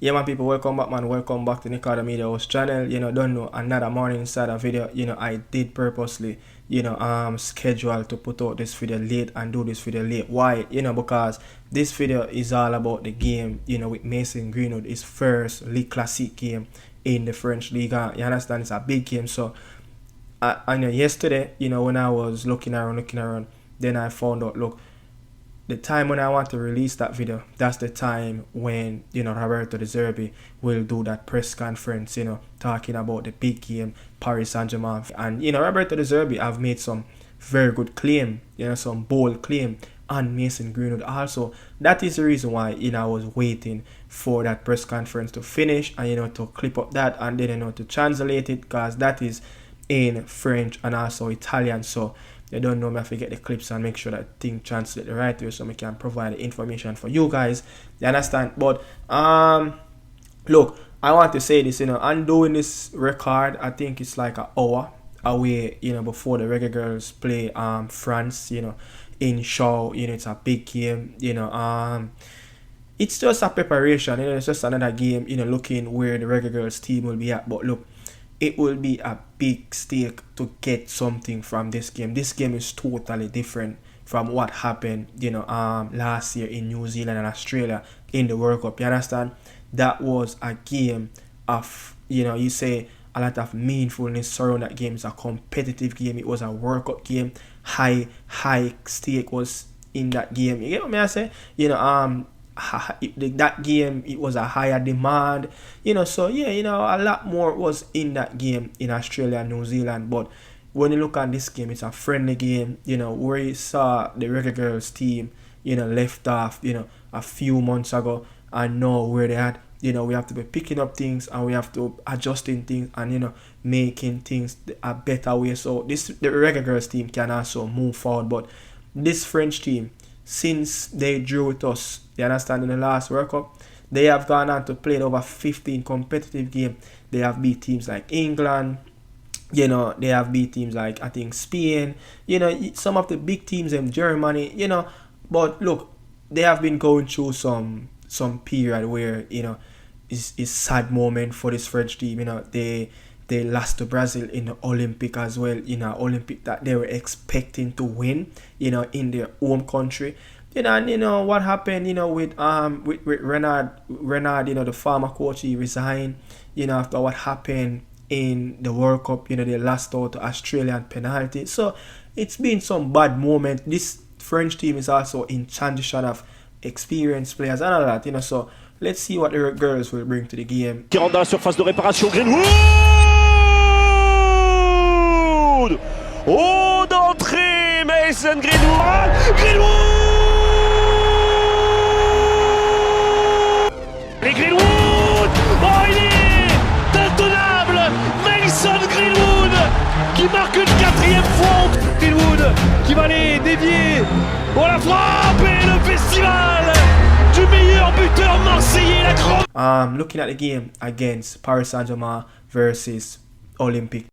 Yeah, man, people, welcome back, man. Welcome back to Nicardo Media House Channel. Don't know, another morning inside a video. I did purposely, schedule to put out this video late and do this video late. Why? Because this video is all about the game, with Mason Greenwood, his first Ligue Classique game in the French Liga. You understand? It's a big game. So, I know yesterday, when I was looking around, then I found out, look, the time when I want to release that video, that's the time when, Roberto Zerbi will do that press conference, talking about the big game, Paris Saint-Germain. And, Roberto Zerbi have made some very good claim, some bold claim on Mason Greenwood also. That is the reason why, I was waiting for that press conference to finish and, to clip up that and then, to translate it, because that is in French and also Italian. So, you don't know me, I have to get the clips and make sure that thing translate the right way so we can provide the information for you guys. You understand? But look, I want to say this, I'm doing this record, I think it's like an hour away, before the reggaeboyz play France, in Shaw. It's a big game, it's just a preparation, it's just another game, looking where the reggaeboyz team will be at. But look, it will be a big stake to get something from this game. This game is totally different from what happened, last year in New Zealand and Australia in the World Cup. You understand? That was a game of, you say a lot of meaningfulness surround that game. It's a competitive game. It was a World Cup game. High stake was in that game. You get what I say? That game, it was a higher demand, so yeah, a lot more was in that game in Australia and New Zealand. But when you look at this game, it's a friendly game, where you saw the reggaeboyz team, left off, a few months ago, and know where they at. We have to be picking up things and we have to adjusting things and making things a better way, so the reggaeboyz team can also move forward. But this French team, since they drew with us, you understand, in the last World Cup, they have gone on to play over 15 competitive games. They have beat teams like England, they have beat teams like, I think, Spain, some of the big teams in Germany, but look, they have been going through some period where, it's sad moment for this French team. They lost to Brazil in the Olympic as well, Olympic that they were expecting to win, in their home country. And what happened, with Renard, the former coach, he resigned, after what happened in the World Cup, they lost out to Australian penalty. So it's been some bad moment. This French team is also in transition of experienced players and all that, so let's see what the girls will bring to the game. Qui rentre dans la surface de réparation, Greenwood! Oh, d'entrée, Mason Greenwood! Greenwood! Et Greenwood! Oh, il est intenable! Mason Greenwood qui marque une 4e fois. Greenwood qui va aller dévier. Oh, la frappe et le festival du meilleur buteur marseillais, la grande. Looking at the game against Paris Saint-Germain versus Olympique,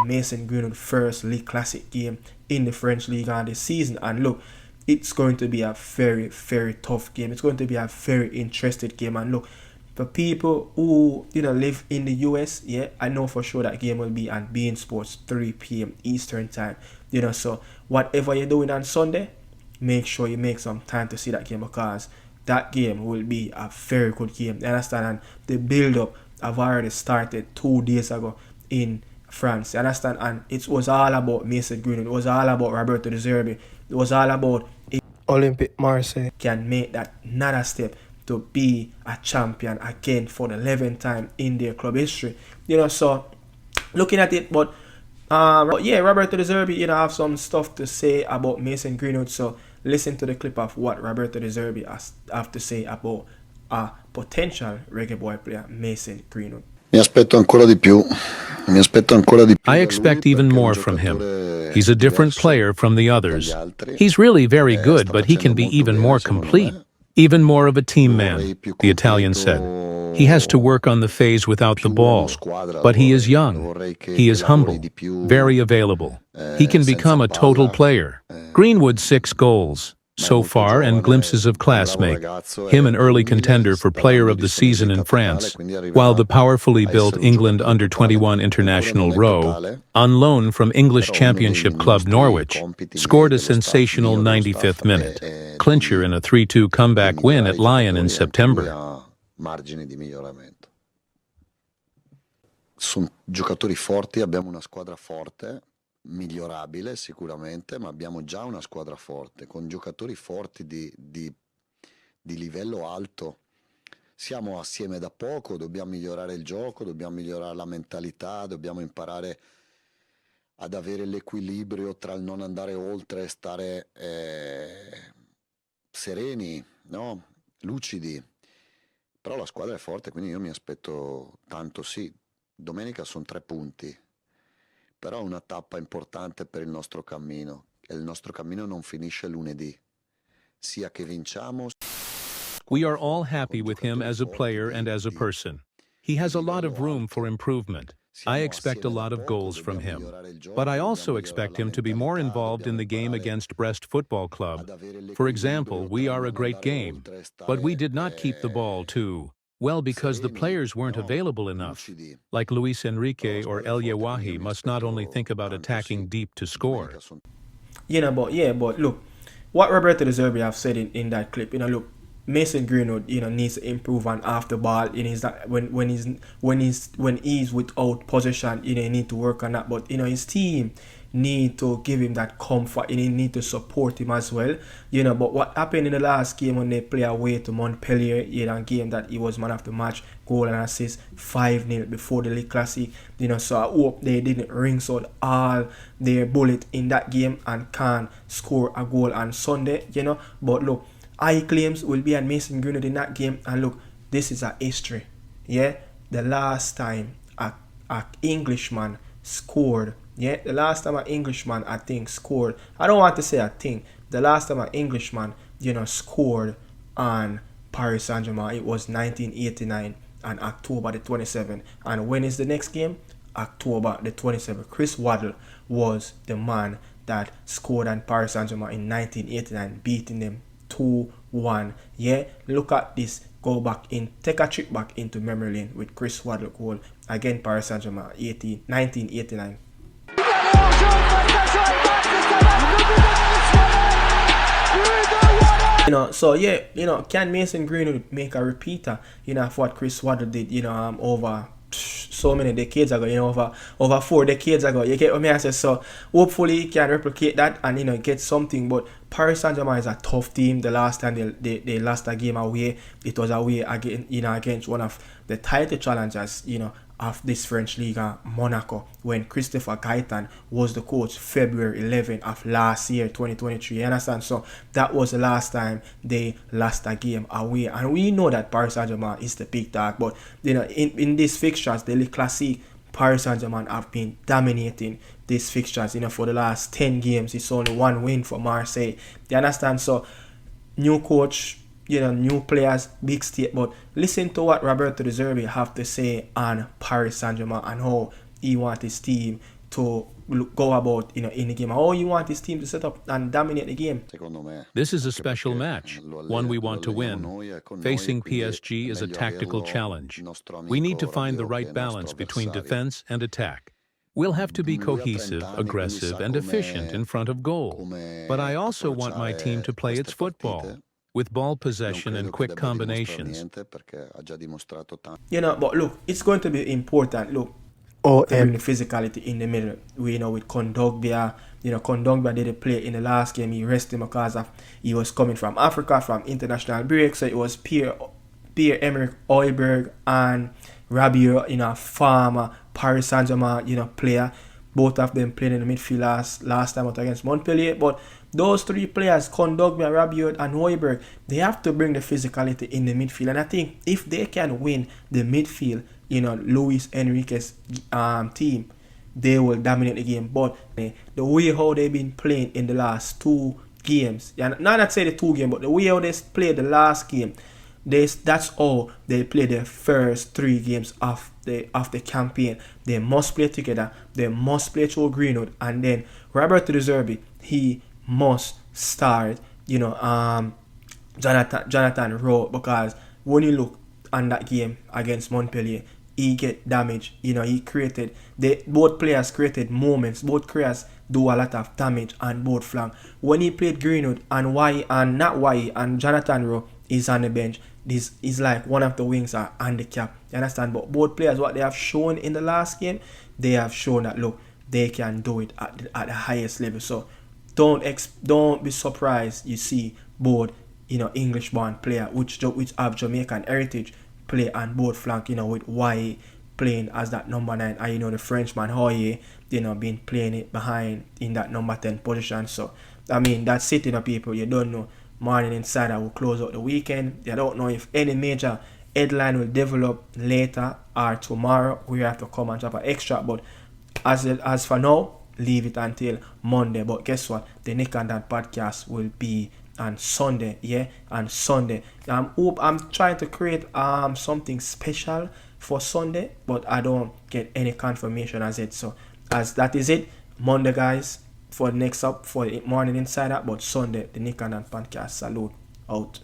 Mason Greenwood first Ligue Classique game in the French Liga this season, and look, it's going to be a very, very tough game. It's going to be a very interesting game. And look, for people who live in the US, yeah, I know for sure that game will be on beIN Sports 3 p.m. Eastern time. So whatever you're doing on Sunday, make sure you make some time to see that game, because that game will be a very good game. You understand? And the build-up have already started 2 days ago in France. You understand? And it was all about Mason Greenwood. It was all about Roberto Zerbi. It was all about Olympique Marseille can make that another step to be a champion again for the 11th time in their club history. So looking at it, but yeah, Roberto Zerbi, have some stuff to say about Mason Greenwood. So listen to the clip of what Roberto Zerbi has to say about a potential reggaeboyz player, Mason Greenwood. I expect even more from him. He's a different player from the others. He's really very good, but he can be even more complete, even more of a team man, the Italian said. He has to work on the phase without the ball, but he is young. He is humble, very available. He can become a total player. Greenwood 6 goals. so far and glimpses of class make him an early contender for Player of the Season in France, while the powerfully built England under-21 international Rowe, on loan from English Championship club Norwich, scored a sensational 95th minute, clincher in a 3-2 comeback win at Lyon in September. Sono giocatori forti, abbiamo una squadra forte, migliorabile sicuramente, ma abbiamo già una squadra forte, con giocatori forti di livello alto. Siamo assieme da poco, dobbiamo migliorare il gioco, dobbiamo migliorare la mentalità, dobbiamo imparare ad avere l'equilibrio tra il non andare oltre e stare sereni, no? Lucidi. Però la squadra è forte, quindi io mi aspetto tanto, sì. Domenica sono 3 punti, però è una tappa importante per il nostro cammino, e il nostro cammino non finisce lunedì, sia che vinciamo. We are all happy with him as a player and as a person. He has a lot of room for improvement. I expect a lot of goals from him. But I also expect him to be more involved in the game against Brest Football Club. For example, we are a great game, but we did not keep the ball too well because the players weren't available enough. Like Luis Enrique or El Yawahi must not only think about attacking deep to score. But look, what Roberto De Zerbi have said in that clip, look, Mason Greenwood, needs to improve on off the ball. When he's without possession, he need to work on that. But his team need to give him that comfort. He need to support him as well. But what happened in the last game when they play away to Montpellier, a game that he was man of the match, goal and assist, 5-0 before the Liga Classique. So I hope they didn't ring out all their bullet in that game and can score a goal on Sunday. But look, high claims will be at Mason Greenwood in that game, and look, this is a history. The last time a Englishman scored. The last time an Englishman, I think, scored. I don't want to say a thing. The last time an Englishman, scored on Paris Saint-Germain, it was 1989 on October the 27th. And when is the next game? October the 27th. Chris Waddle was the man that scored on Paris Saint-Germain in 1989, beating them 2-1. Look at this. Go back in, take a trip back into memory lane with Chris Waddle goal against Paris Saint-Germain 1989. Can Mason Greenwood make a repeater, of what Chris Waddle did, over so many decades ago, over 4 decades ago. You get what I say? So hopefully he can replicate that and get something. But Paris Saint-Germain is a tough team. The last time they lost a game away, it was away against one of the title challengers, of this French Liga, Monaco, when Christopher Gaitan was the coach February 11 of last year, 2023. You understand? So that was the last time they lost a game away. And we know that Paris Saint-Germain is the big dog. But, in these fixtures, the Classique, Paris Saint-Germain have been dominating these fixtures. For the last 10 games, it's only 1 win for Marseille. You understand? So, new coach, new players, big state. But listen to what Roberto De Zerbi have to say on Paris Saint-Germain and how he wants his team to go about in the game. How he wants his team to set up and dominate the game. This is a special match, one we want to win. Facing PSG is a tactical challenge. We need to find the right balance between defense and attack. We'll have to be cohesive, aggressive, and efficient in front of goal. But I also want my team to play its football, with ball possession and quick combinations. But look, it's going to be important. Look, the physicality in the middle. With Kondogbia, Kondogbia didn't play in the last game. He rested because he was coming from Africa, from international break. So it was Pierre-Emerick Højbjerg and Rabiot, former Paris Saint-Germain, player. Both of them played in the midfield last time out against Montpellier. But those 3 players, Kondogbia, Rabiot, and Højbjerg, they have to bring the physicality in the midfield. And I think if they can win the midfield, Luis Enrique's team, they will dominate the game. But the way how they've been playing in the last 2 games, not say the 2 games, but the way how they played the last game, that's how they play the first 3 games of the campaign. They must play together. They must play through Greenwood, and then Roberto De Zerbi, he must start Jonathan Rowe, because when you look on that game against Montpellier, he get damage. He created, both players created moments. Both players do a lot of damage on both flank. When he played Greenwood and Jonathan Rowe is on the bench, this is like one of the wings are handicapped. You understand? But both players, what they have shown in the last game, they have shown that look, they can do it at the highest level. So don't be surprised you see both English-born player which have Jamaican heritage play on both flank, with YA playing as that number 9, and the Frenchman Hoye, been playing it behind in that number 10 position. So I mean, that's it, people. You don't know. Morning Insider will close out the weekend. You don't know if any major headline will develop later or tomorrow. We have to come and drop an extra, but as for now, leave it until Monday. But guess what? The Nick and Dan podcast will be on Sunday. Yeah, on Sunday. I'm trying to create something special for Sunday, but I don't get any confirmation as it. So as that is it, Monday, guys, for the next up for the Morning Insider. But Sunday, the Nick and Dan podcast. Salute out.